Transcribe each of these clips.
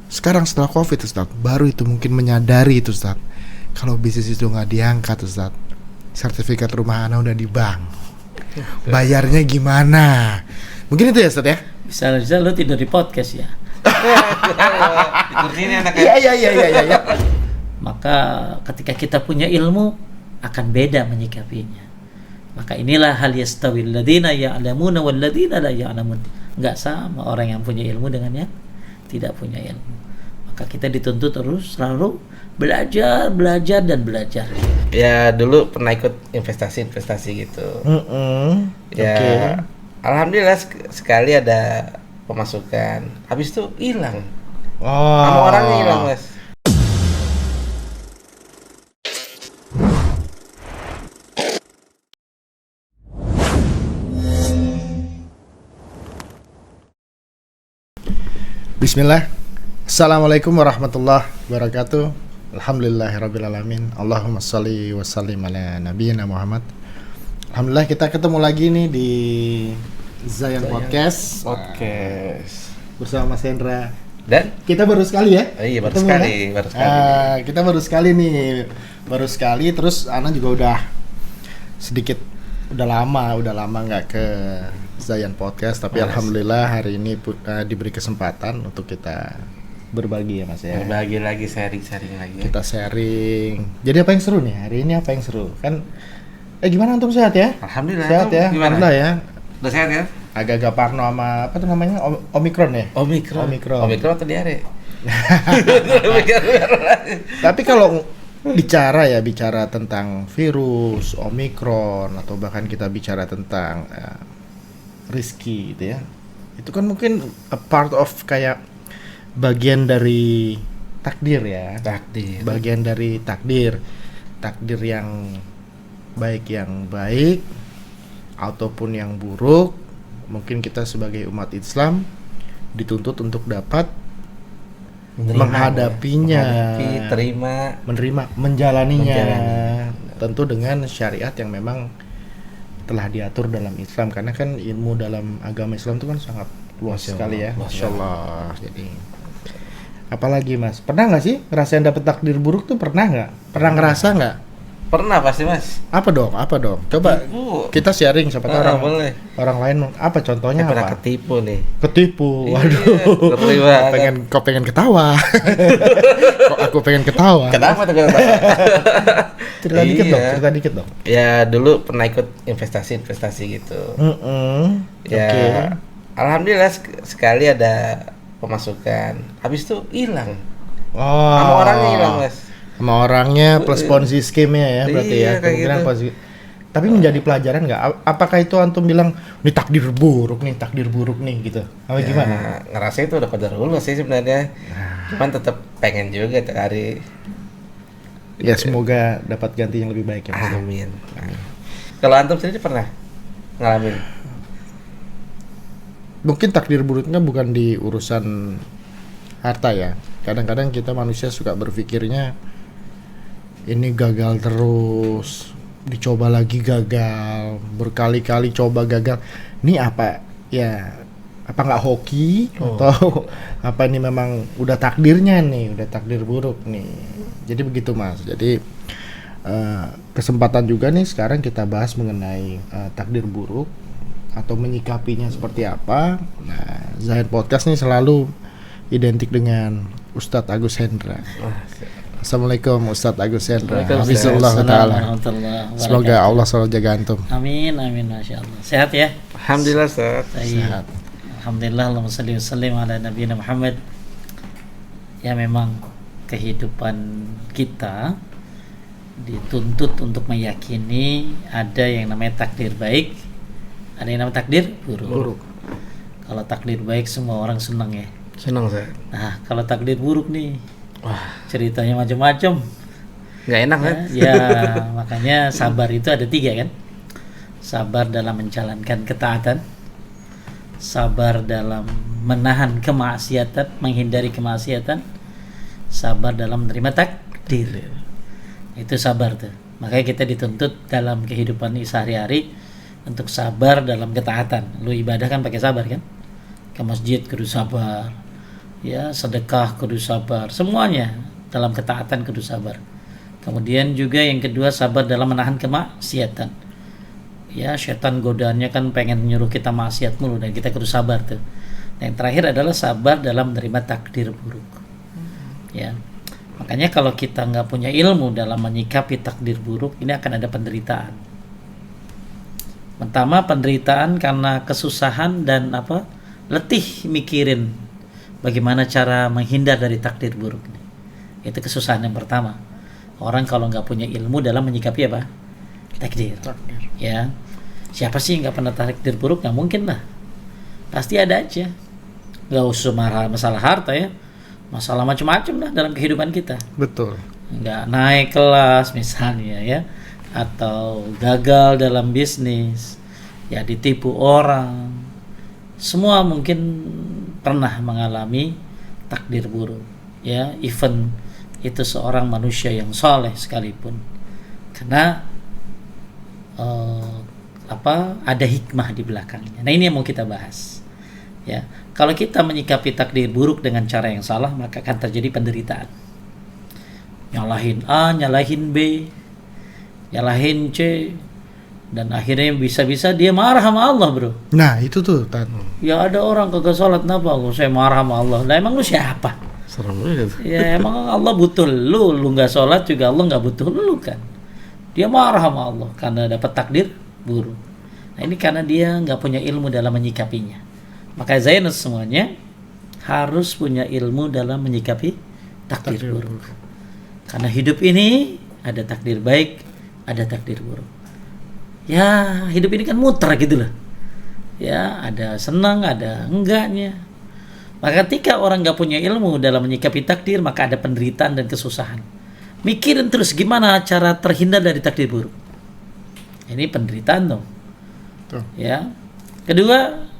Sekarang setelah COVID Ustaz, baru itu mungkin menyadari itu Ustaz, kalau bisnis itu nggak diangkat Ustaz, sertifikat rumah anak udah di bank, bayarnya gimana? Mungkin itu ya Ustaz ya? Bisa lo tidur di podcast ya. Di kursi ini anaknya. Iya. Maka ketika kita punya ilmu akan beda menyikapinya. Maka inilah hal yastawil ladzina ya'lamuna wal ladzina la ya'lamun. Enggak sama orang yang punya ilmu dengan yang tidak punya ilmu. Maka kita dituntut terus selalu belajar dan belajar. Ya dulu pernah ikut investasi gitu. Ya Oke. alhamdulillah sekali ada pemasukan. Habis itu hilang. Oh. Sama orangnya hilang, Mas. Bismillah. Assalamualaikum warahmatullahi wabarakatuh. Alhamdulillahirrabbilalamin. Allahumma sholli wa sallim ala nabiyyina Muhammad. Alhamdulillah kita ketemu lagi nih di Zayan Podcast bersama Mas Hendra. Dan Kita baru sekali ya? iya baru Ketemu, sekali, ya? baru sekali. Kita baru sekali nih. Baru sekali, terus Ana juga udah sedikit udah lama nggak ke Zayan Podcast, tapi alhamdulillah hari ini diberi kesempatan untuk kita berbagi ya Mas ya. Berbagi lagi, sharing lagi. Kita sharing. Jadi apa yang seru nih? Hari ini apa yang seru? Kan gimana antum sehat ya? Alhamdulillah. Sehat ya? Gimana? Alhamdulillah ya. Udah sehat ya? Agak-agak parno sama apa tuh namanya? Omikron ya? Omikron atau diare? Tapi kalau bicara tentang virus, Omikron, atau bahkan kita bicara tentang Rizky gitu ya, itu kan mungkin a part of kayak bagian dari takdir ya. Takdir. Bagian dari takdir yang baik ataupun yang buruk. Mungkin kita sebagai umat Islam dituntut untuk dapat menghadapinya, menerima, menjalaninya. Tentu dengan syariat yang memang telah diatur dalam Islam, karena kan ilmu dalam agama Islam itu kan sangat luas sekali ya. Masya Allah. Jadi apalagi Mas, pernah nggak sih ngerasain dapet takdir buruk tuh? Pernah nggak? Pernah ngerasa nggak? Pernah pasti Mas. Apa dong? Coba kita sharing, siapa tahu boleh. orang lain apa contohnya Pernah apa? ketipu nih. Ketipu. Iya, Waduh. ngeri banget. Kau pengen ketawa. Kok aku pengen ketawa? Kenapa tuh? Cerita dikit dong. Ya dulu pernah ikut investasi gitu. Ya Oke. alhamdulillah sekali ada pemasukan. Habis itu hilang. Oh. Sama orangnya hilang, Mas. Sama orangnya plus Ponzi scheme-nya ya berarti Iya, ya. kayak Kemungkinan gitu. Ponzi. Tapi menjadi pelajaran nggak? Apakah itu antum bilang ini takdir buruk nih gitu? Apa gimana? Ngerasa itu udah qadarullah sih sebenarnya. Cuman tetap pengen juga tiap hari. Ya semoga dapat ganti yang lebih baik ya. Mas. Amin. Kalau antum sendiri pernah ngalamin? Mungkin takdir buruknya bukan di urusan harta ya. Kadang-kadang kita manusia suka berpikirnya ini gagal terus, dicoba lagi gagal, berkali-kali coba gagal. Ini apa ya? Apa nggak hoki atau apa ini memang udah takdirnya nih, udah takdir buruk nih. Jadi begitu Mas. Jadi kesempatan juga nih sekarang kita bahas mengenai takdir buruk atau menyikapinya seperti apa. Nah, Zayan Podcast nih selalu identik dengan Ustadz Agus Hendra. Assalamualaikum Ustadz Agus Hendra. Hafizullah Ta'ala. Semoga Allah selalu jaga antum. Amin, Masya Allah. Sehat ya? Alhamdulillah Ustaz. Sehat. Alhamdulillah, Allahumma sholli wa sallim ala nabiyina Muhammad. Ya memang kehidupan kita dituntut untuk meyakini ada yang namanya takdir baik, ada yang namanya takdir buruk. Kalau takdir baik semua orang senang ya. Senang saya. Nah, kalau takdir buruk nih, Wah, ceritanya macam-macam. nggak enak kan? Ya, makanya sabar itu ada 3 kan? Sabar dalam menjalankan ketaatan, sabar dalam menahan kemaksiatan, menghindari kemaksiatan, sabar dalam menerima takdir. Itu sabar tuh. Makanya kita dituntut dalam kehidupan sehari-hari untuk sabar dalam ketaatan. Lu ibadah kan pakai sabar kan? Ke masjid kudu sabar, ya sedekah kudu sabar, semuanya dalam ketaatan kudu sabar. Kemudian juga yang kedua sabar dalam menahan kemaksiatan. Ya, setan godaannya kan pengen nyuruh kita maksiat mulu dan kita kudu sabar tuh. Yang terakhir adalah sabar dalam menerima takdir buruk. Ya, makanya kalau kita nggak punya ilmu dalam menyikapi takdir buruk, ini akan ada penderitaan. Pertama, penderitaan karena kesusahan dan letih mikirin bagaimana cara menghindar dari takdir buruk. Itu kesusahan yang pertama. Orang kalau nggak punya ilmu dalam menyikapi takdir. Ya, siapa sih yang nggak pernah takdir buruk? Nggak mungkin lah. Pasti ada aja. Nggak usah masalah harta ya. Masalah macam-macam lah dalam kehidupan kita. Betul. Nggak naik kelas misalnya ya, atau gagal dalam bisnis, ya ditipu orang. Semua mungkin pernah mengalami takdir buruk. Ya, even itu seorang manusia yang soleh sekalipun, karena ada hikmah di belakangnya. Nah, ini yang mau kita bahas. Ya, kalau kita menyikapi takdir buruk dengan cara yang salah, maka akan terjadi penderitaan. Nyalahin A, nyalahin B, nyalahin C, dan akhirnya bisa-bisa dia marah sama Allah, bro. Nah, itu tuh Tan. Ya ada orang kagak sholat, kenapa? Saya marah sama Allah. Lah emang lu siapa? Serem banget. Ya emang Allah butuh lu nggak sholat juga Allah nggak butuh lu kan. Dia marah sama Allah karena dapat takdir buruk. Nah, ini karena dia nggak punya ilmu dalam menyikapinya. Maka Zainus semuanya harus punya ilmu dalam menyikapi takdir buruk. Karena hidup ini ada takdir baik, ada takdir buruk. Ya hidup ini kan muter gitu loh. Ya ada senang, ada enggaknya. Maka ketika orang nggak punya ilmu dalam menyikapi takdir, maka ada penderitaan dan kesusahan. Mikirin terus gimana cara terhindar dari takdir buruk. Ini penderitaan dong. Tuh. Ya. Kedua,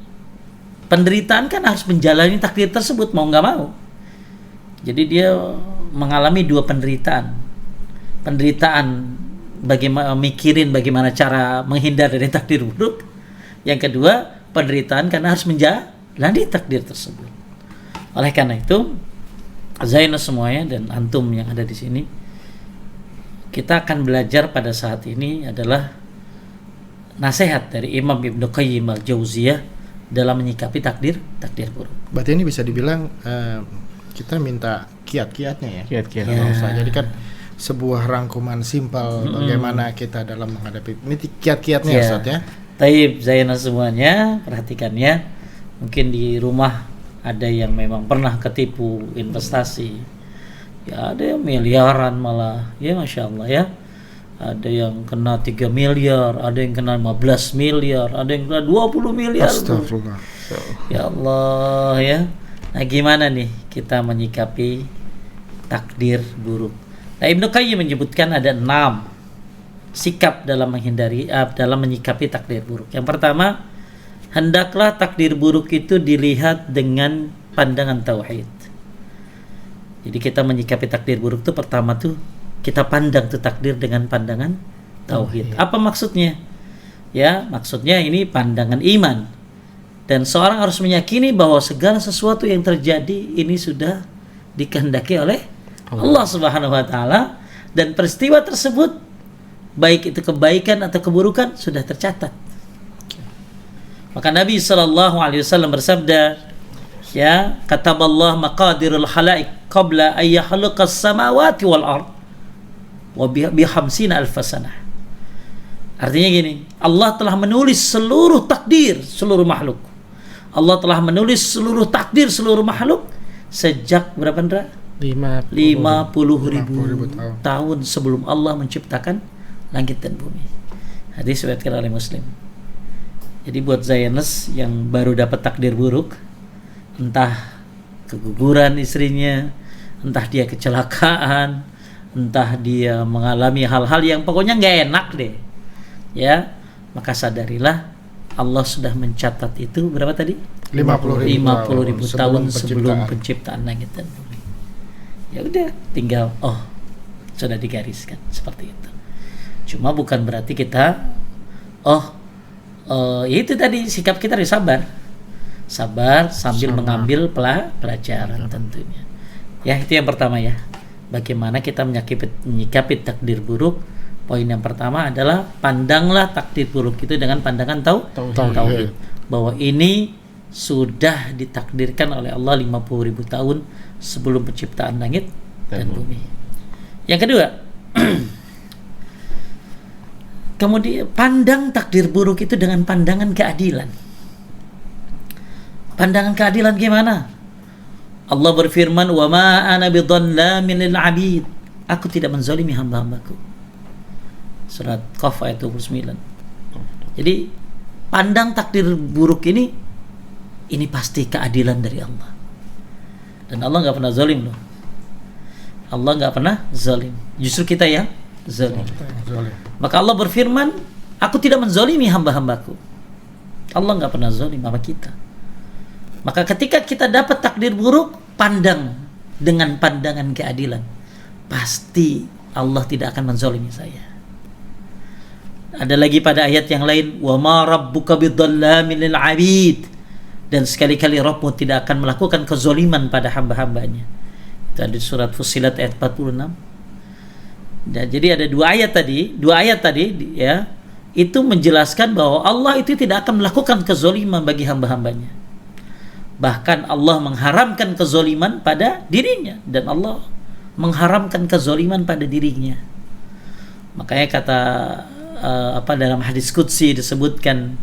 penderitaan kan harus menjalani takdir tersebut mau nggak mau. Jadi dia mengalami dua penderitaan. Penderitaan bagaimana mikirin bagaimana cara menghindar dari takdir buruk. Yang kedua, penderitaan karena harus menjalani takdir tersebut. Oleh karena itu, Zainus semuanya dan antum yang ada di sini, kita akan belajar pada saat ini adalah nasihat dari Imam Ibnu Qayyim al-Jauziyah dalam menyikapi takdir buruk. Berarti ini bisa dibilang kita minta kiat-kiatnya ya. Kiat-kiat. Ya. Jadi kan sebuah rangkuman simpel bagaimana kita dalam menghadapi ini kiat-kiatnya Ya. Ustaz ya. Taib Zainus semuanya, perhatikan ya. Mungkin di rumah ada yang memang pernah ketipu investasi. Ya ada yang miliaran malah. Ya Masya Allah ya. Ada yang kena 3 miliar, ada yang kena 15 miliar, ada yang kena 20 miliar. Astagfirullah. Ya Allah ya. Nah gimana nih kita menyikapi takdir buruk? Nah Ibnu Qayyim menyebutkan ada 6 sikap dalam dalam menyikapi takdir buruk. Yang pertama, hendaklah takdir buruk itu dilihat dengan pandangan tauhid. Jadi kita menyikapi takdir buruk itu pertama tuh kita pandang tuh takdir dengan pandangan tauhid. Apa maksudnya? Ya, maksudnya ini pandangan iman. Dan seorang harus meyakini bahwa segala sesuatu yang terjadi ini sudah dikehendaki oleh Allah Subhanahu wa taala, dan peristiwa tersebut baik itu kebaikan atau keburukan sudah tercatat. Maka Nabi sallallahu alaihi wasallam bersabda, ya, kataballahu maqadirul khalaiq qabla an yakhluqas samawati wal ard wa bi 50 alf sanah. Artinya gini, Allah telah menulis seluruh takdir seluruh makhluk. Allah telah menulis seluruh takdir seluruh makhluk sejak berapa Ndra? 50 ribu tahun sebelum Allah menciptakan langit dan bumi. Hadis riwayatkan oleh Muslim. Jadi buat Zainus yang baru dapat takdir buruk, entah keguguran istrinya, entah dia kecelakaan, entah dia mengalami hal-hal yang pokoknya nggak enak deh, ya, maka sadarilah Allah sudah mencatat itu berapa tadi? 50 ribu tahun sebelum penciptaan langit dan bumi. Ya udah, tinggal sudah digariskan seperti itu. Cuma bukan berarti kita ya itu tadi sikap kita harus sabar. Sabar sambil Sabar. mengambil pelajaran tentunya. Ya, itu yang pertama ya. Bagaimana kita menyikapi takdir buruk? Poin yang pertama adalah pandanglah takdir buruk itu dengan pandangan tauhid. Bahwa ini sudah ditakdirkan oleh Allah 50.000 tahun sebelum penciptaan langit dan bumi. Yang kedua, kemudian pandang takdir buruk itu dengan pandangan keadilan. Pandangan keadilan gimana? Allah berfirman, "Wa ma ana bidhallamin lil 'abid." Aku tidak menzalimi hamba-hambaku. Surat Qaf ayat 29. Jadi pandang takdir buruk ini pasti keadilan dari Allah. Dan Allah nggak pernah zalim loh. Allah nggak pernah zalim. Justru kita yang zalim. Maka Allah berfirman, aku tidak menzalimi hamba-hambaku. Allah nggak pernah zalim sama kita. Maka ketika kita dapat takdir buruk, pandang dengan pandangan keadilan. Pasti Allah tidak akan menzalimi saya. Ada lagi pada ayat yang lain, wa ma rabbuka bidhallamin lil 'abid. Dan sekali-kali Rabbmu tidak akan melakukan kezaliman pada hamba-hambanya. Itu ada di surat Fussilat ayat 46. Dan jadi ada dua ayat tadi ya, itu menjelaskan bahwa Allah itu tidak akan melakukan kezaliman bagi hamba-hambanya. Bahkan Allah mengharamkan kezaliman pada dirinya, dan Allah mengharamkan kezaliman pada dirinya. Makanya kata dalam hadis qudsi disebutkan,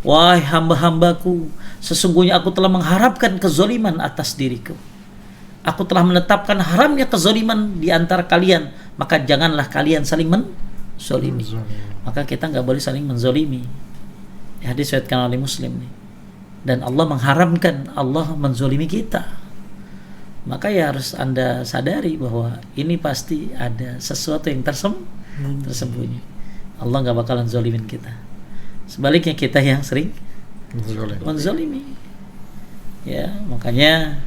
wahai hamba-hambaku, sesungguhnya aku telah mengharapkan kezaliman atas diriku. Aku telah menetapkan haramnya kezaliman di antara kalian, maka janganlah kalian saling menzalimi. Maka kita nggak boleh saling menzalimi. Hadis riwayatkan oleh Muslim nih. Dan Allah mengharamkan Allah menzalimi kita. Maka ya harus Anda sadari bahwa ini pasti ada sesuatu yang tersembunyi. Allah nggak bakalan zalimin kita. Sebaliknya kita yang sering menzalimi. Ya, makanya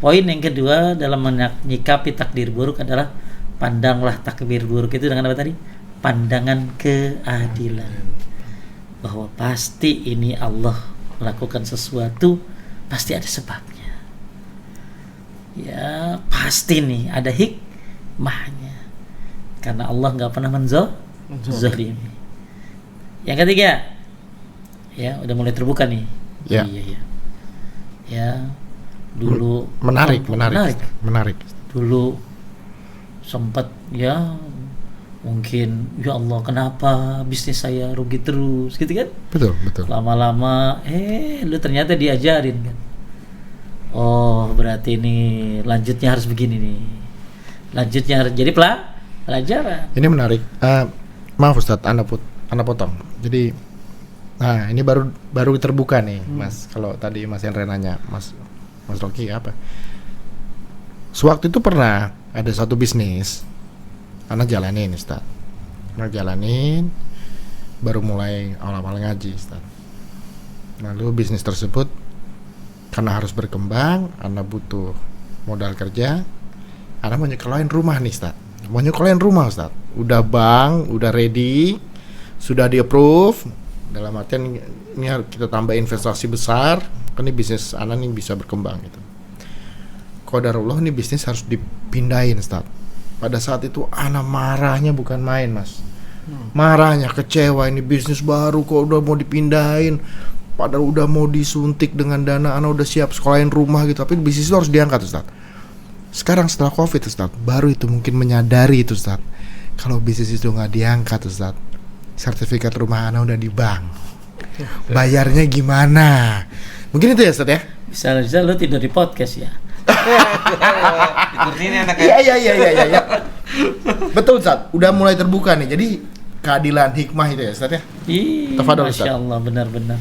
poin yang kedua dalam menyikapi takdir buruk adalah pandanglah takdir buruk itu dengan apa tadi? Pandangan keadilan. Bahwa pasti ini Allah melakukan sesuatu, pasti ada sebabnya. Ya, pasti nih ada hikmahnya. Karena Allah nggak pernah menzalimi. Yang ketiga, ya udah mulai terbuka nih. Ya. Iya. Ya, dulu menarik. Dulu sempat ya mungkin ya Allah kenapa bisnis saya rugi terus gitu kan? Betul. Lama-lama lu ternyata diajarin kan. Oh, berarti ini lanjutnya harus begini nih. Lanjutnya harus jadi pelajaran. Ini menarik. Maaf Ustadz, Anda potong. Jadi, nah ini baru terbuka nih, Mas. Kalau tadi Mas Hendra nanya, Mas Rocky apa? Sewaktu itu pernah ada satu bisnis, anak jalanin, Ustadz. Anak jalanin, baru mulai awal-awal ngaji, Ustadz. Lalu bisnis tersebut karena harus berkembang, anak butuh modal kerja, anak mau nyekolahin rumah nih, Ustadz. Ustadz. Udah bank, udah ready, sudah di approve. Dalam artian ini harus kita tambah investasi besar, kan ini bisnis anak ini bisa berkembang gitu. Qadarullah ini bisnis harus dipindahin, Ustadz. Pada saat itu anak marahnya bukan main, Mas. Marahnya, kecewa, ini bisnis baru kok udah mau dipindahin. Padahal udah mau disuntik dengan dana, anak udah siap sekolahin rumah gitu, tapi bisnis itu harus diangkat, Ustadz. Sekarang setelah Covid, Ustadz, baru itu mungkin menyadari itu, Ustadz. Kalau bisnis itu nggak diangkat, Ustadz, sertifikat rumah anak udah di bank. Bayarnya gimana? Mungkin itu ya, Ustadz ya? Bisa lo tidur di podcast ya. Di kursi ini anaknya. Iya. Betul, Ustadz. Udah mulai terbuka nih. Jadi keadilan hikmah itu ya, Ustadz ya? Iya, Tafadhol, Masya Ustadz. Allah, benar-benar.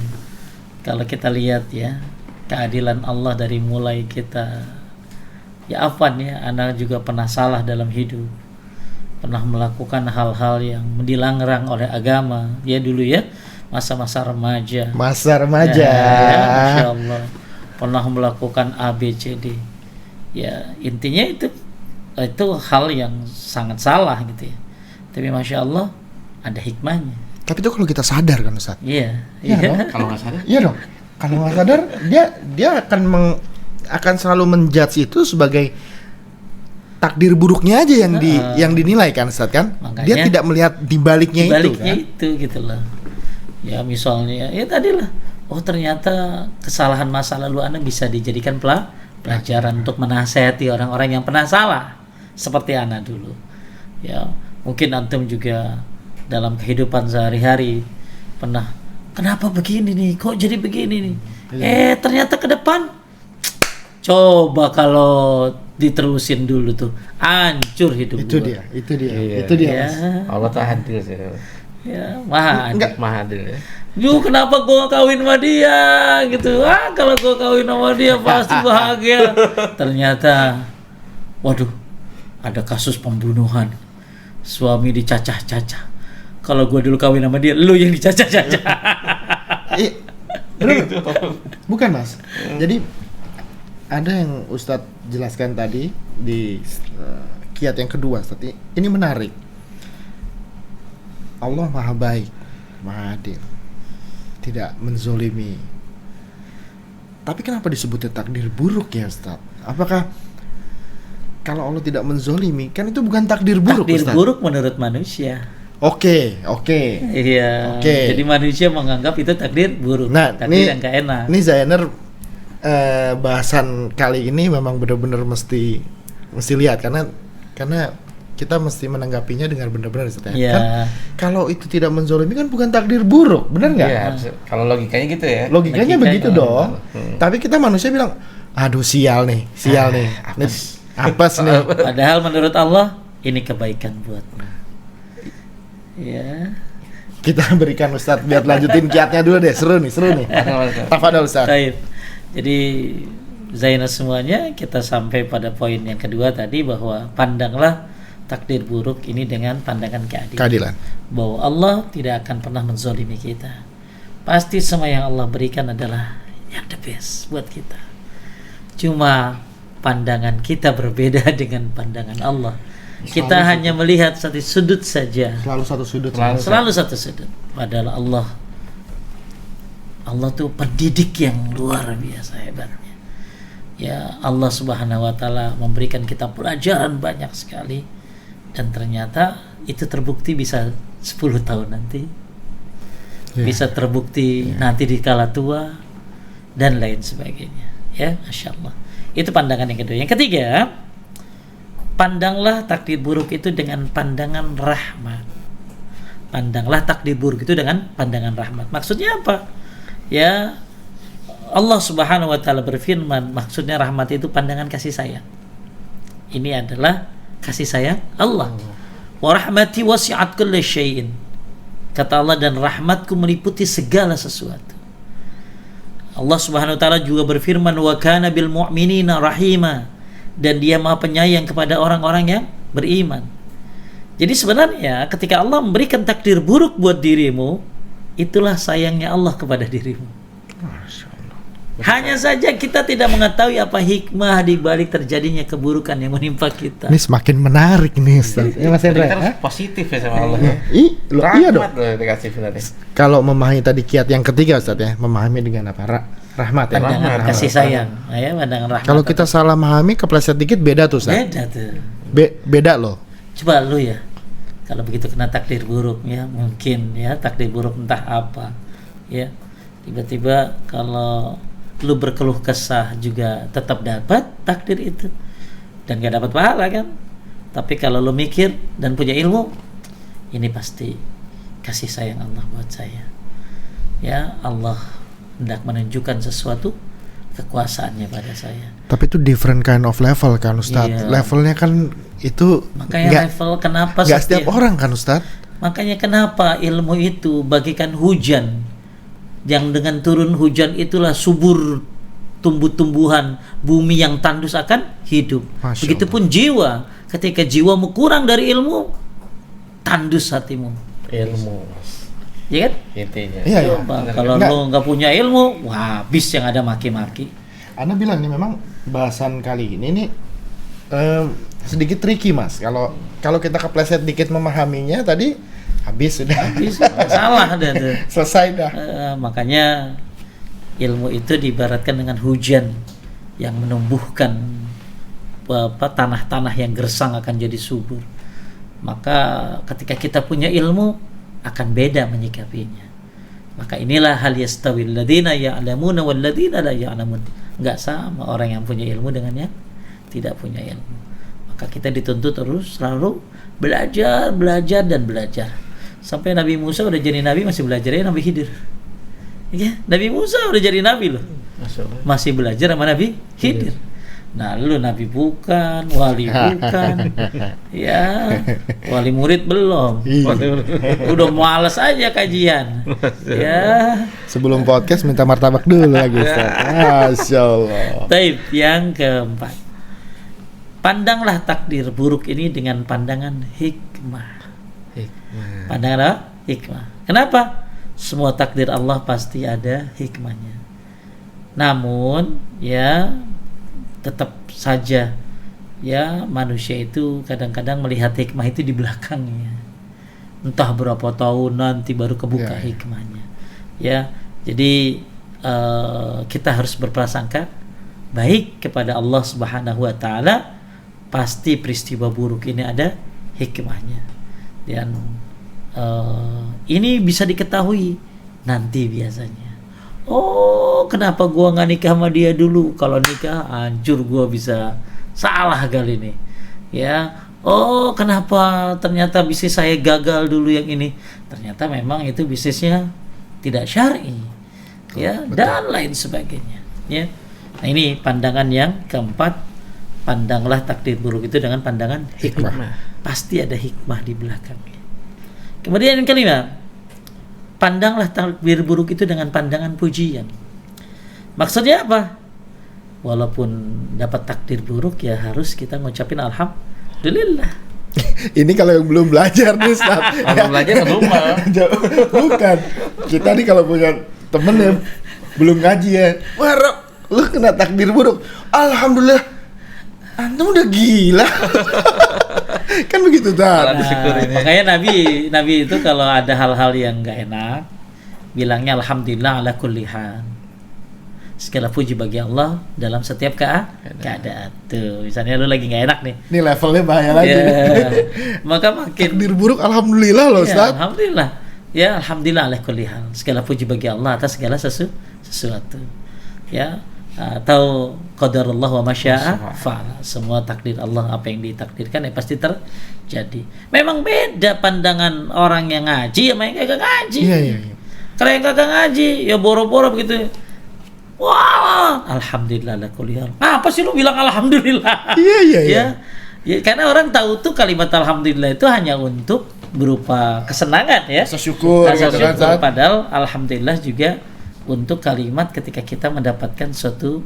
Kalau kita lihat ya, keadilan Allah dari mulai kita, ya afwan ya, anak juga pernah salah dalam hidup, pernah melakukan hal-hal yang dilarang oleh agama, ya dulu ya, masa-masa remaja. Ya, Masya Allah, pernah melakukan A, B, C, D. Ya intinya itu hal yang sangat salah gitu ya. Tapi Masya Allah ada hikmahnya. Tapi itu kalau kita sadar kan, Ustadz? Iya. Iya dong. Kalau nggak sadar? Iya dong. Kalau nggak sadar dia akan selalu menjudge itu sebagai takdir buruknya aja yang dinilai kan Ustaz kan? Makanya, dia tidak melihat di baliknya itu kan? itu gitu lah. Ya misalnya ya tadilah, oh ternyata kesalahan masa lalu Anda bisa dijadikan pelajaran untuk menasehati orang-orang yang pernah salah seperti Anda dulu. Ya, mungkin antum juga dalam kehidupan sehari-hari pernah, kenapa begini nih? Kok jadi begini nih? Ternyata ke depan coba kalau diterusin dulu tuh hancur hidup Itu gua. dia Ya, Mas. Allah tuh adil sih. ya maha adil. Maha adil ya. Kenapa gua kawin sama dia gitu? Kalau gua kawin sama dia pasti bahagia. Ternyata, waduh, ada kasus pembunuhan. Suami dicacah-cacah. Kalau gua dulu kawin sama dia, lu yang dicacah-cacah. Bukan Mas. Jadi ada yang Ustadz jelaskan tadi di kiat yang kedua Ustadz. Ini menarik. Allah maha baik, maha adil, tidak menzolimi. Tapi kenapa disebutnya takdir buruk ya Ustadz? Apakah kalau Allah tidak menzolimi, kan itu bukan takdir buruk Takdir Ustadz? buruk menurut manusia. Oke. Iya. Oke. Jadi manusia menganggap itu takdir buruk. Nah, takdir yang gak enak. Ini Zainer bahasan kali ini memang benar-benar mesti lihat karena kita mesti menanggapinya dengan benar-benar Ustaz, ya. Iya. Kan kalau itu tidak menzolimi kan bukan takdir buruk, benar nggak? Iya, kalau logikanya gitu ya. Logikanya begitu dong. Hmm. Tapi kita manusia bilang, aduh sial nih. Apes nih. Padahal menurut Allah ini kebaikan buatmu. Ya. Kita berikan Ustadz biar lanjutin kiatnya dulu deh. Seru nih. Tafadhol Ustadz. Baik. Jadi Zainal semuanya, kita sampai pada poin yang kedua tadi, bahwa pandanglah takdir buruk ini dengan pandangan keadilan. Bahwa Allah tidak akan pernah menzolimi kita. Pasti semua yang Allah berikan adalah yang the best buat kita. Cuma pandangan kita berbeda dengan pandangan Allah. Kita hanya melihat satu sudut saja. Selalu satu sudut. Selalu satu sudut. Padahal Allah tuh pendidik yang luar biasa hebatnya. Ya, Allah Subhanahu wa taala memberikan kita pelajaran banyak sekali, dan ternyata itu terbukti bisa 10 tahun nanti. Bisa terbukti nanti di kala tua dan lain sebagainya. Ya, Masya Allah. Itu pandangan yang kedua. Yang ketiga, pandanglah takdir buruk itu dengan pandangan rahmat. Pandanglah takdir buruk itu dengan pandangan rahmat. Maksudnya apa? Ya, Allah Subhanahu wa taala berfirman, maksudnya rahmat itu pandangan kasih sayang. Ini adalah kasih sayang Allah. Wa rahmati wasi'at kulli syai'in. Kata Allah, dan rahmatku meliputi segala sesuatu. Allah Subhanahu wa taala juga berfirman, wa kana bil mu'minina rahima, dan Dia Maha Penyayang kepada orang-orang yang beriman. Jadi sebenarnya ketika Allah memberikan takdir buruk buat dirimu, itulah sayangnya Allah kepada dirimu. Hanya saja kita tidak mengetahui apa hikmah di balik terjadinya keburukan yang menimpa kita. Ini semakin menarik nih Ustaz. Ya Mas Hendra. Kita harus positif ya sama Allah. Iya dong. Rahmat loh dikasih sebenarnya. Kalau memahami tadi kiat yang ketiga Ustaz ya, memahami dengan apa? Rahmat ya. Pandangan kasih sayang. Ya, pandangan rahmat. Kalau kita salah memahami, kepleset dikit beda tuh Ustaz. Beda tuh. Beda loh. Coba lu ya, kalau begitu kena takdir buruk ya, mungkin ya takdir buruk entah apa ya, tiba-tiba kalau lu berkeluh kesah juga tetap dapat takdir itu dan gak dapat pahala kan. Tapi kalau lu mikir dan punya ilmu, ini pasti kasih sayang Allah buat saya. Ya, Allah hendak menunjukkan sesuatu kekuasaannya pada saya. Tapi itu different kind of level kan Ustaz. Iya. Levelnya kan itu makanya level kenapa gak setiap orang kan Ustaz. Makanya kenapa ilmu itu bagikan hujan, yang dengan turun hujan itulah subur tumbuh-tumbuhan, bumi yang tandus akan hidup. Masya Begitupun jiwa, ketika jiwamu kurang dari ilmu, tandus hatimu. Ilmu. Ya kan? Intinya. Iya, iya. Coba, kalau lo nggak punya ilmu, wah habis yang ada maki-maki. Anda bilang nih memang bahasan kali ini nih sedikit tricky Mas. Kalau kita kepleset dikit memahaminya tadi habis sudah. Habis salah dah tuh. Selesai dah. Makanya Ilmu itu diibaratkan dengan hujan yang menumbuhkan tanah-tanah yang gersang akan jadi subur. Maka ketika kita punya ilmu akan beda menyikapinya. Maka inilah hal yastawil ladzina ya'lamuna wal ladzina la ya'lamun. Enggak sama orang yang punya ilmu dengan yang tidak punya ilmu. Maka kita dituntut terus selalu belajar dan belajar. Sampai Nabi Musa udah jadi nabi masih belajar ya Nabi Khidir. Ya, Nabi Musa udah jadi nabi loh. Masih belajar sama Nabi Khidir. Nah, lu nabi bukan, wali bukan. Ya, wali murid belum. Udah malas aja kajian. Ya. Sebelum podcast minta martabak dulu lagi, Ustaz. Masya Allah. Taib, yang keempat. Pandanglah takdir buruk ini dengan pandangan hikmah. Pandangan apa? Hikmah. Kenapa? Semua takdir Allah pasti ada hikmahnya. Namun, ya tetap saja ya manusia itu kadang-kadang melihat hikmah itu di belakangnya. Entah berapa tahun nanti baru kebuka hikmahnya. Ya, jadi kita harus berprasangka baik kepada Allah Subhanahu wa taala. Pasti peristiwa buruk ini ada hikmahnya. Dan ini bisa diketahui nanti biasanya. Oh, kenapa gua nggak nikah sama dia dulu? Kalau nikah, hancur gua bisa salah kali ini. Ya, oh kenapa ternyata bisnis saya gagal dulu yang ini? Ternyata memang itu bisnisnya tidak syar'i, ya, dan lain sebagainya. Ya, nah ini pandangan yang keempat. Pandanglah takdir buruk itu dengan pandangan hikmah. Pasti ada hikmah di belakangnya. Kemudian yang kelima, pandanglah takdir buruk itu dengan pandangan pujian. Maksudnya apa? Walaupun dapat takdir buruk ya harus kita ngucapin alhamdulillah. Ini kalau yang belum belajar nih, Ustaz. Belum belajar ke rumah. Bukan. Kita nih kalau punya temen yang belum ngaji ya, wah, lu kena takdir buruk. Alhamdulillah. Antum udah gila. Kan begitu, Ustaz. Makanya Nabi itu kalau ada hal-hal yang enggak enak, bilangnya alhamdulillah ala kulli hal. Segala puji bagi Allah dalam setiap keadaan. Tuh, misalnya lu lagi nggak enak nih. Ini levelnya bahaya lagi. Maka makin takdir buruk alhamdulillah loh, Ustaz. Alhamdulillah. Ya, alhamdulillah ala kulli hal. Segala puji bagi Allah atas segala sesuatu. Ya, atau qadarullah wa masya'a fa'ala. Semua takdir Allah, apa yang ditakdirkan ya pasti terjadi. Memang beda pandangan orang yang ngaji sama yang kagak ngaji. Iya. Kalau yang kagak ngaji ya boro-boro begitu. Wah, alhamdulillah la kulli hal. Apa sih lu bilang alhamdulillah? Iya. Ya, karena orang tahu tuh kalimat alhamdulillah itu hanya untuk berupa kesenangan ya. Rasa syukur. Padahal alhamdulillah juga untuk kalimat ketika kita mendapatkan suatu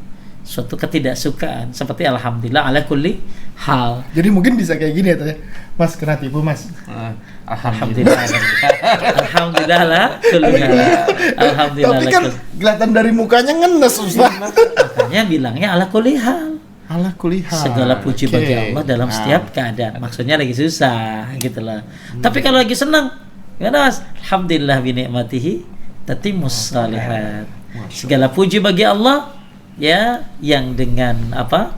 ketidaksukaan, seperti alhamdulillah ala kulli hal. Jadi mungkin bisa kayak gini ya, tanya, Mas kena tipu, Mas. Alhamdulillah. Alhamdulillah lah kulli hal. Alhamdulillah. Tapi kan kelihatan dari mukanya ngenes, Ustaz. Makanya bilangnya ala kulli hal. Ala kulli hal. Segala puji bagi Allah dalam setiap keadaan. Maksudnya lagi susah gitu lah. Tapi kalau lagi senang, gimana Mas? Alhamdulillah bi ni'matihi tatimmus shalihat. Segala puji bagi Allah ya, yang dengan apa?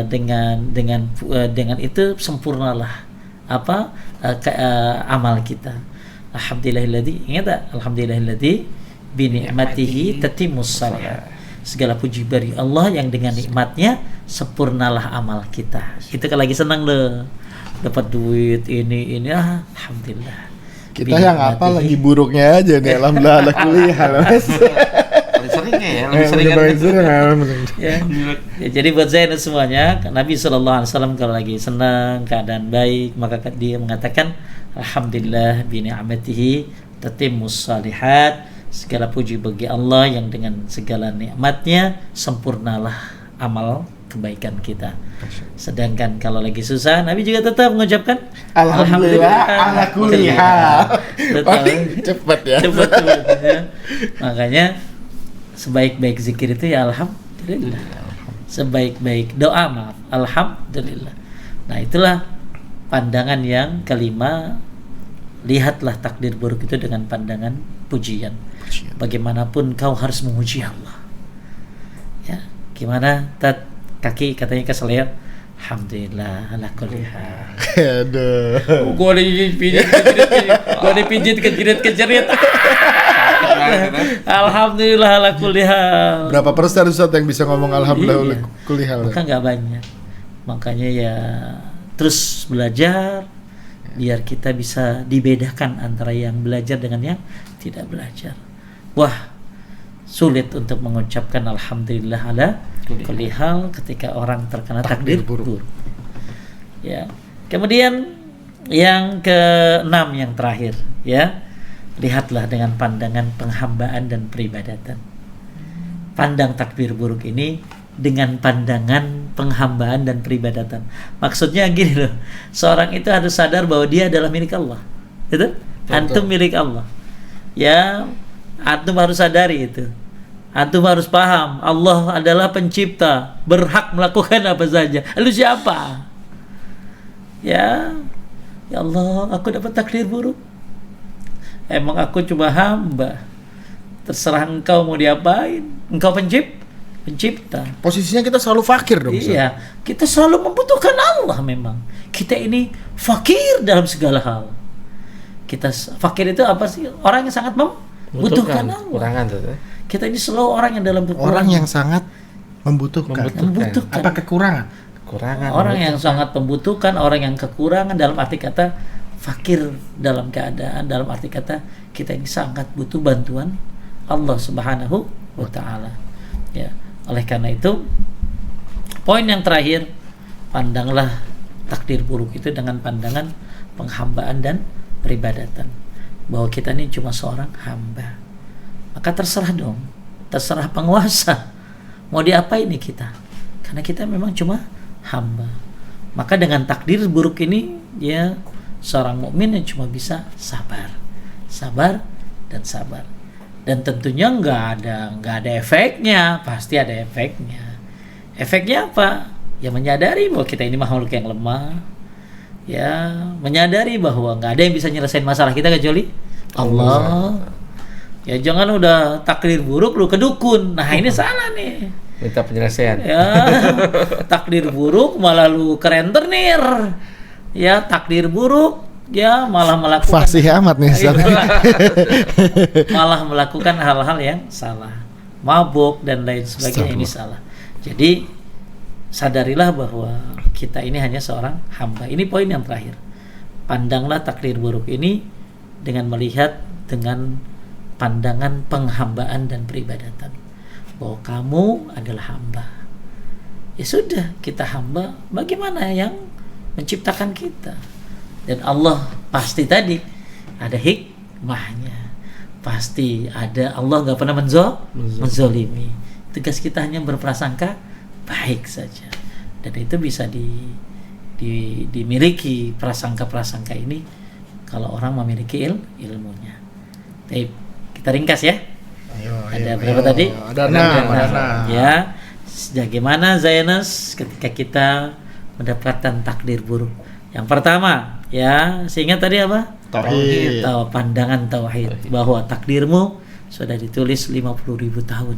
Dengan itu sempurnalah amal kita. Alhamdulillahilladzi, ingat tak? Alhamdulillahilladzi bi ni'matihi tatimmus shalihat. Segala puji bagi Allah yang dengan nikmatnya sempurnalah amal kita. Itu kalau lagi senang loh, dapat duit ini alhamdulillah. Kita yang apa lagi buruknya aja nih, alhamdulillah ala kulli hal, Mas. Lebih sering ya, jadi buat saya dan semuanya, Nabi SAW kalau lagi senang, keadaan baik, maka dia mengatakan alhamdulillah bi ni'matihi tatimmus shalihat. Segala puji bagi Allah yang dengan segala nikmatnya sempurnalah amal kebaikan kita. Sedangkan kalau lagi susah, Nabi juga tetap mengucapkan alhamdulillah ala kulli hal. Cepat ya. Makanya sebaik-baik zikir itu ya alhamdulillah. Sebaik-baik doa alhamdulillah. Nah, itulah pandangan yang kelima, lihatlah takdir buruk itu dengan pandangan pujian. Bagaimanapun kau harus memuji Allah. Ya, gimana kaki katanya keseleo, alhamdulillah ala kulli hal. Aduh. Gua dipijit kejerit. Alhamdulillah ala kulli hal. Berapa persen Ustaz yang bisa ngomong alhamdulillah kulli hal? Maka nggak banyak. Makanya ya terus belajar biar kita bisa dibedakan antara yang belajar dengan yang tidak belajar. Wah, sulit untuk mengucapkan alhamdulillah ala kulli hal ketika orang terkena takdir buruk. Ya. Kemudian yang keenam, yang terakhir, ya. Lihatlah dengan pandangan penghambaan dan peribadatan. Pandang takdir buruk ini dengan pandangan penghambaan dan peribadatan. Maksudnya gini loh, seorang itu harus sadar bahwa dia adalah milik Allah. Itu? Antum milik Allah. Ya, antum harus sadari itu. Antum harus paham, Allah adalah pencipta, berhak melakukan apa saja. Lalu siapa? Ya Allah, aku dapat takdir buruk. Emang aku cuma hamba. Terserah engkau mau diapain. Engkau pencipta. Posisinya kita selalu fakir dong. Iya, kita selalu membutuhkan Allah memang. Kita ini fakir dalam segala hal. Kita fakir itu apa sih? Orang yang sangat membutuhkan Allah. Kita ini selalu orang yang dalam kekurangan. Orang yang sangat membutuhkan. Apa kekurangan? Orang yang sangat membutuhkan, orang yang kekurangan dalam arti kata fakir dalam keadaan, dalam arti kata kita ini sangat butuh bantuan Allah Subhanahu wa taala. Ya, oleh karena itu poin yang terakhir, pandanglah takdir buruk itu dengan pandangan penghambaan dan peribadatan. Bahwa kita ini cuma seorang hamba. Maka terserah dong, terserah penguasa mau diapain nih kita. Karena kita memang cuma hamba. Maka dengan takdir buruk ini ya seorang mukmin yang cuma bisa sabar dan sabar. Dan tentunya nggak ada efeknya, pasti ada efeknya. Efeknya apa? Ya menyadari bahwa kita ini makhluk yang lemah. Ya menyadari bahwa nggak ada yang bisa nyelesain masalah kita kecuali Allah. Ya jangan udah takdir buruk lu ke dukun. Nah ini salah nih. Minta penyelesaian. Ya takdir buruk malah lu ke rentenir. Ya takdir buruk ya malah melakukan fasih amat nih Ustaz. Malah melakukan hal-hal yang salah, mabuk dan lain sebagainya. Ini salah. Jadi sadarilah bahwa kita ini hanya seorang hamba. Ini poin yang terakhir. Pandanglah takdir buruk ini dengan melihat dengan pandangan penghambaan dan peribadatan, bahwa kamu adalah hamba. Ya sudah, kita hamba. Bagaimana yang menciptakan kita? Dan Allah pasti tadi ada hikmahnya. Pasti ada, Allah nggak pernah menzolimi. Tugas kita hanya berprasangka baik saja. Dan itu bisa dimiliki prasangka-prasangka ini kalau orang memiliki ilmunya. Baik, kita ringkas ya. Ada berapa tadi? Ada 6. Ya, bagaimana Zainas ketika kita mendapatkan takdir buruk? Yang pertama, ya, seingat tadi apa? Tauhid. Pandangan tauhid, bahwa takdirmu sudah ditulis 50.000 tahun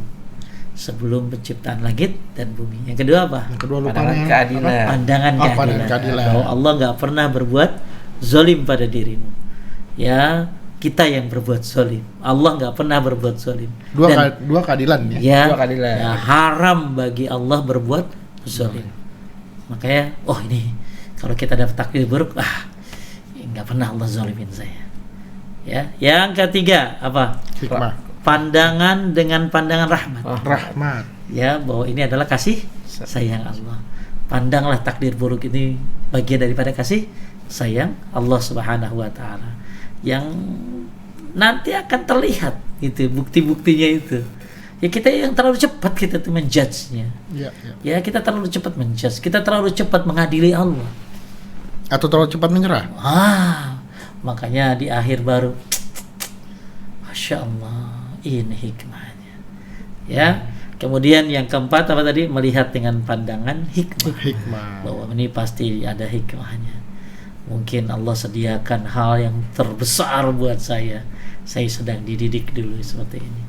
sebelum penciptaan langit dan bumi. Yang kedua apa? Yang kedua lupa pandangan keadilan. Pandangan keadilan. Bahwa Allah nggak pernah berbuat zalim pada dirimu. Ya, kita yang berbuat zalim. Allah nggak pernah berbuat zalim. Dua keadilan ya. Ya, dua keadilan. Ya, haram bagi Allah berbuat zalim. Makanya, oh ini kalau kita dapat takdir buruk, nggak pernah Allah zalimin saya. Ya, yang ketiga apa? Hikmah. Pandangan dengan pandangan rahmat. Rahmat. Ya, bahwa ini adalah kasih sayang Allah. Pandanglah takdir buruk ini bagian daripada kasih sayang Allah Subhanahu wa taala. Yang nanti akan terlihat itu bukti-buktinya itu. Ya kita yang terlalu cepat kita tuh menjudge-nya. Ya kita terlalu cepat menjudge, kita terlalu cepat mengadili Allah. Atau terlalu cepat menyerah. Makanya di akhir baru Masya Allah, ini hikmahnya. Ya, kemudian yang keempat apa tadi? Melihat dengan pandangan hikmah. Hikmah. Bahwa ini pasti ada hikmahnya. Mungkin Allah sediakan hal yang terbesar buat saya sedang dididik dulu seperti ini.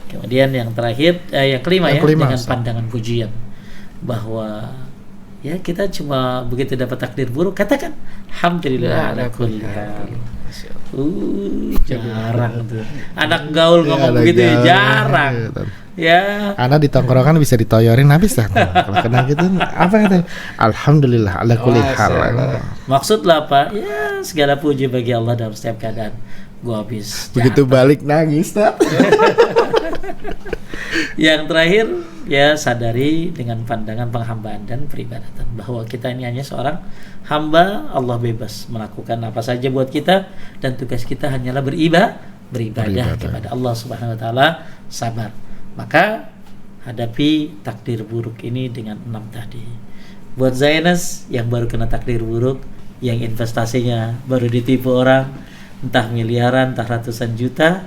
Kemudian yang terakhir, yang kelima Yang ya, kelima, dengan Ustaz. pandangan pujian, bahwa ya kita cuma begitu dapat takdir buruk, katakan alhamdulillah ala kulli hal. Masya Allah. Jarang tuh anak gaul Ya, ngomong anak begitu ya, gaul. jarang ya. Anak di tongkrongan bisa ditoyorin habis dah. Kalau kena gitu apa kata? Alhamdulillah ala kulli hal. Maksud lah apa ya, segala puji bagi Allah dalam setiap keadaan. Gua habis Begitu balik nangis, Tat. Yang terakhir ya, sadari dengan pandangan penghambaan dan peribadatan bahwa kita ini hanya seorang hamba Allah, bebas melakukan apa saja buat kita, dan tugas kita hanyalah beribadah kepada Allah Subhanahu wa taala, sabar. Maka hadapi takdir buruk ini dengan 6 tadi. Buat Zainas yang baru kena takdir buruk, yang investasinya baru ditipu orang, entah miliaran, entah ratusan juta,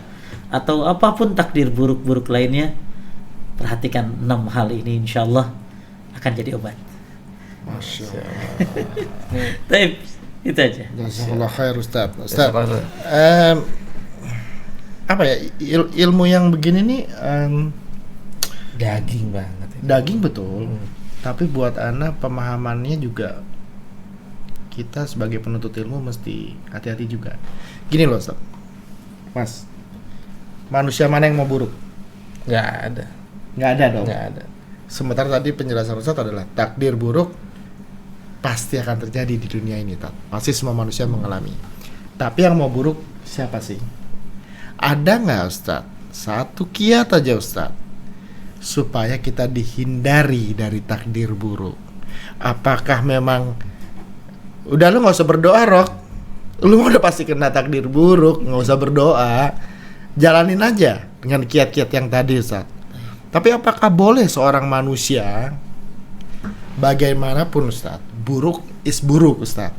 atau apapun takdir buruk-buruk lainnya, perhatikan 6 hal ini, insyaallah akan jadi obat. Masya Allah. Baik, itu aja. Jazakallah khair Ustaz. Ustaz, Jazakallah. apa ya, ilmu yang begini nih Daging banget ini. daging betul. Tapi buat anak pemahamannya juga kita sebagai penuntut ilmu mesti hati-hati juga. Gini loh Ustaz. Mas, manusia mana yang mau buruk? Nggak ada. Nggak ada dong. Nggak ada. Sementara tadi penjelasan Ustaz adalah takdir buruk pasti akan terjadi di dunia ini, Tat. Pasti semua manusia mengalami. Tapi yang mau buruk siapa sih? Ada nggak Ustaz satu kiat aja Ustaz supaya kita dihindari dari takdir buruk? Apakah memang udah lu nggak usah berdoa, Rok? Lu udah pasti kena takdir buruk, nggak usah berdoa, jalanin aja dengan kiat-kiat yang tadi Ustaz. Tapi apakah boleh seorang manusia bagaimanapun Ustaz, buruk is buruk Ustaz.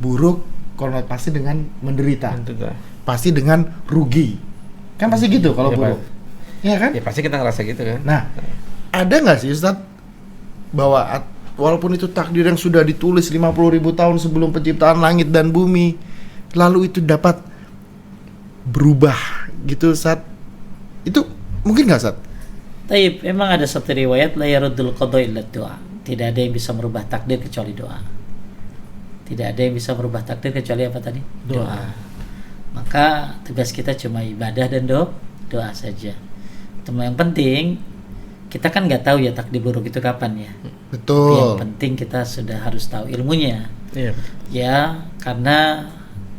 Buruk konotasi dengan menderita, Juga. pasti dengan rugi. Kan pasti gitu kalau Ya, buruk. Iya kan? Ya pasti kita ngerasa gitu kan. Nah, ada nggak sih Ustaz bahwa walaupun itu takdir yang sudah ditulis 50.000 tahun sebelum penciptaan langit dan bumi, lalu itu dapat berubah gitu Ustaz? Itu mungkin nggak Ustaz? Taib, memang ada satu riwayat, la yaruddul qada illa doa. Tidak ada yang bisa merubah takdir kecuali doa. Tidak ada yang bisa merubah takdir kecuali apa tadi? Doa. Maka tugas kita cuma ibadah dan doa saja. Cuma yang penting, kita kan nggak tahu ya takdir buruk itu kapan ya. Tapi yang Betul. penting kita sudah harus tahu ilmunya. Iya. Ya, karena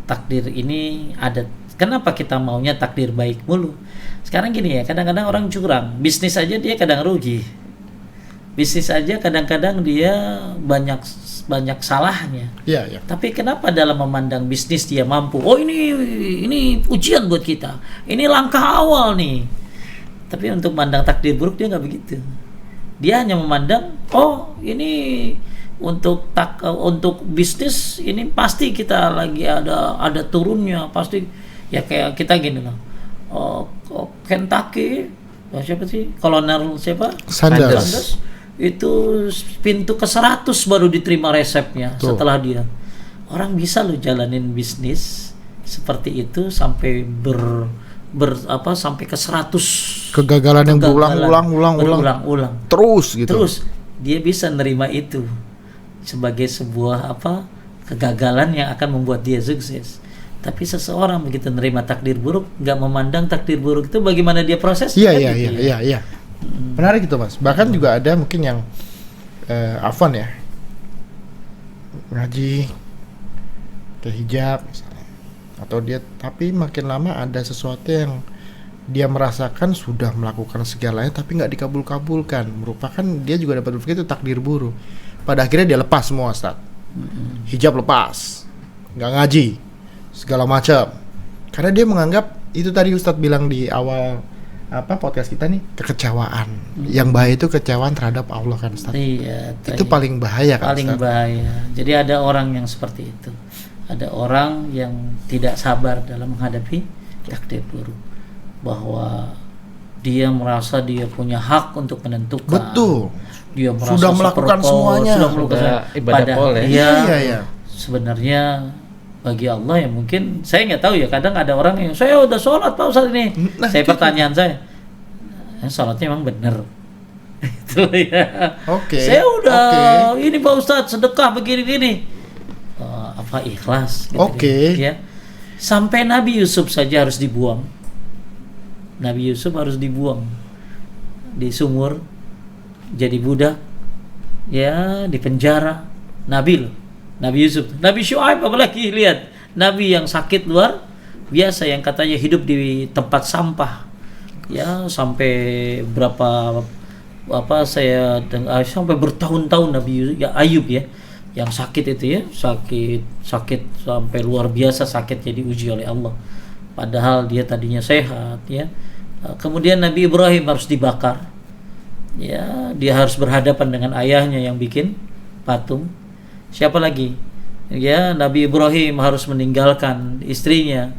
takdir ini ada. Kenapa kita maunya takdir baik mulu? Sekarang gini ya, kadang-kadang orang curang. Bisnis aja dia kadang rugi. Bisnis aja kadang-kadang dia banyak salahnya. Iya, iya. Tapi kenapa dalam memandang bisnis dia mampu? Oh, ini ujian buat kita. Ini langkah awal nih. Tapi untuk memandang takdir buruk dia nggak begitu. Dia hanya memandang, oh ini untuk bisnis ini pasti kita lagi ada turunnya, pasti ya kayak kita gini loh. Kentucky, siapa sih? Kolonel siapa? Sanders. Itu pintu ke 100 baru diterima resepnya. Tuh. Setelah dia. Orang bisa loh jalanin bisnis seperti itu sampai sampai ke 100 Kegagalan yang berulang-ulang terus gitu. Terus dia bisa nerima itu sebagai sebuah kegagalan yang akan membuat dia sukses. Tapi seseorang begitu nerima takdir buruk, nggak memandang takdir buruk itu bagaimana dia proses. Iya, kan iya, gitu iya, iya. Menarik itu Mas. Bahkan juga ada mungkin yang Afwan ya, ngaji ke hijab misalnya, atau dia tapi makin lama ada sesuatu yang dia merasakan sudah melakukan segalanya tapi nggak dikabul-kabulkan, merupakan dia juga dapat berpikir itu takdir buruk. Pada akhirnya dia lepas semua Ustaz. Hijab lepas, nggak ngaji, segala macam, karena dia menganggap itu tadi Ustadz bilang di awal podcast kita nih, kekecewaan. Yang bahaya itu kekecewaan terhadap Allah kan Ustadz. Iya, Itu paling bahaya kan paling Ustadz? bahaya. Jadi ada orang yang seperti itu. Ada orang yang tidak sabar dalam menghadapi takdir buruk, bahwa dia merasa dia punya hak untuk menentukan. Betul. Dia merasa Sudah melakukan semuanya. sudah melakukan Sudah ibadah padahal boleh. dia Iya, iya. sebenarnya bagi Allah ya mungkin saya nggak tahu ya, kadang ada orang yang saya udah sholat Pak Ustadz ini, saya pertanyaan saya, sholatnya emang bener? Itu ya. Saya udah ini Pak Ustadz sedekah begini-gini, apa ikhlas? Gitu ya. Sampai Nabi Yusuf saja harus dibuang. Nabi Yusuf harus dibuang di sumur, jadi budak, ya di penjara. Nabi loh. Nabi Yusuf, Nabi Syuaib apalagi, lihat Nabi yang sakit luar biasa, yang katanya hidup di tempat sampah, ya sampai berapa sampai bertahun-tahun Nabi Ayub ya, yang sakit itu ya, sakit sampai luar biasa sakitnya, diuji oleh Allah, padahal dia tadinya sehat ya. Kemudian Nabi Ibrahim harus dibakar, ya dia harus berhadapan dengan ayahnya yang bikin patung. Siapa lagi? Ya, Nabi Ibrahim harus meninggalkan istrinya,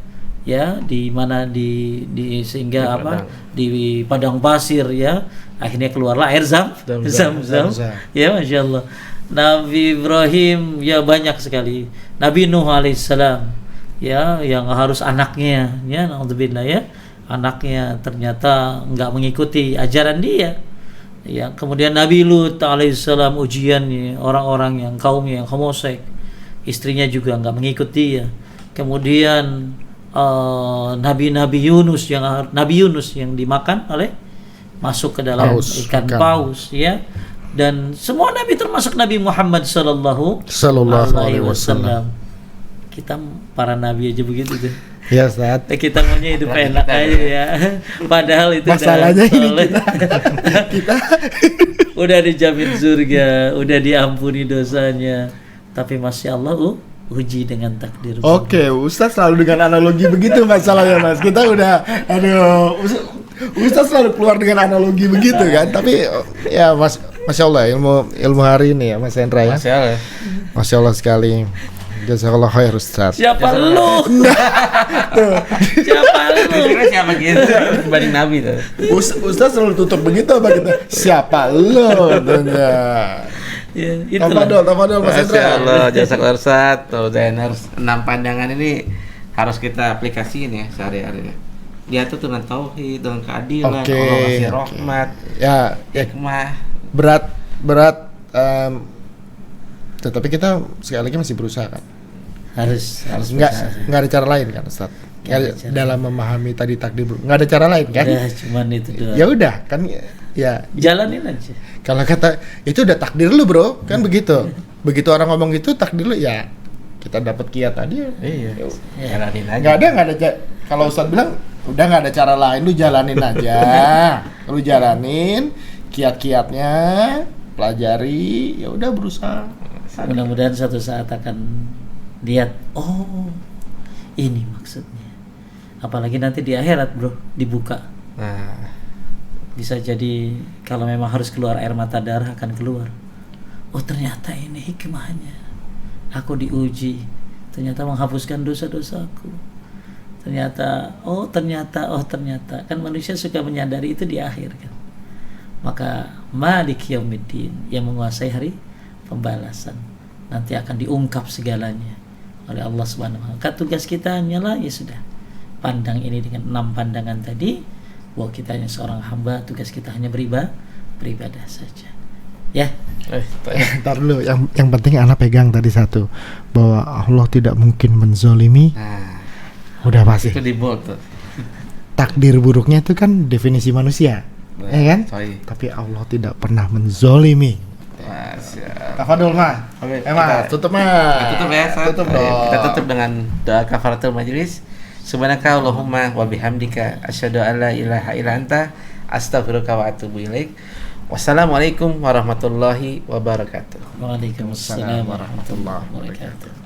ya di mana di sehingga di padang pasir ya, akhirnya keluarlah air zam. Ya, Masya Allah. Nabi Ibrahim ya banyak sekali. Nabi Nuh alaihissalam ya, yang harus anaknya ya, naudzubillah ya, anaknya ternyata enggak mengikuti ajaran dia. Ya, kemudian Nabi Lut alaihissalam ujiannya, orang-orang yang kaumnya yang homoseks, istrinya juga enggak mengikuti ya. Kemudian Nabi Yunus yang dimakan oleh, masuk ke dalam ikan paus ya. Dan semua nabi termasuk Nabi Muhammad sallallahu alaihi wasallam. Kita para nabi aja begitu tuh. Ya, Ustaz. Kita maunya hidup enak aja ya. Padahal itu masalahnya ini kita udah dijamin surga, udah diampuni dosanya. Tapi masya Allah uji dengan takdir. Oke, Ustaz selalu dengan analogi begitu masalahnya, Mas. Kita udah Ustaz selalu keluar dengan analogi begitu kan. Tapi ya Masya Allah ilmu hari ini ya Mas Hendra ya. Masya Allah sekali. Jazakallah khair Ustaz. Siapa lu? Siapa lu? Siapa gitu? Dibanding Nabi tuh. Ustaz selalu tutup begitu apa kita? Siapa lu? Ya, Tafadol Mas Hendra. Masya Allah, jazakallah Ustaz. Dan harus 6 pandangan ini harus kita aplikasiin ya sehari-hari. Dia tuh dengan tauhid, dengan keadilan, Allah kasih rahmat, ya hikmah. Berat. Tetapi kita sekali lagi masih berusaha kan. Harus nggak ada cara lain kan Ustaz. Dalam memahami tadi takdir nggak ada cara lain kan. Udah, cuman itu doang. Ya udah kan ya jalanin aja. Kalau kata itu udah takdir lu bro kan begitu. Begitu orang ngomong gitu takdir lu ya kita dapat kiat tadi. Iya. Jalanin aja. Nggak ada kalau Ustaz bilang udah nggak ada cara lain, lu jalanin aja. Lu jalanin kiat-kiatnya, pelajari, ya udah berusaha. Mudah-mudahan suatu saat akan lihat, oh ini maksudnya. Apalagi nanti di akhirat bro, dibuka. Nah, bisa jadi kalau memang harus keluar air mata darah akan keluar. Oh ternyata ini hikmahnya. Aku diuji, ternyata menghapuskan dosa-dosaku. Ternyata kan manusia suka menyadari itu di akhir kan. Maka Malik Yaumiddin, yang menguasai hari pembalasan, nanti akan diungkap segalanya oleh Allah Subhanahu wa taala. Tugas kita hanyalah ya sudah pandang ini dengan 6 pandangan tadi, bahwa kita hanya seorang hamba, tugas kita hanya beribadah saja. Ya. Ntar dulu, yang penting anak pegang tadi satu, bahwa Allah tidak mungkin menzolimi. Udah pasti. Itu di bold tuh. Takdir buruknya itu kan definisi manusia, ya kan? Tapi Allah tidak pernah menzolimi. Tafadol mah. Tutup mah. Tutup ya. Tutup dong. Kita tutup dengan doa kafaratul majelis. Subhanaka Allahumma wa bihamdika asyhadu an la ilaha illa anta astaghfiruka wa atubu ilaik. Wassalamualaikum warahmatullahi wabarakatuh. Waalaikumsalam warahmatullahi wabarakatuh.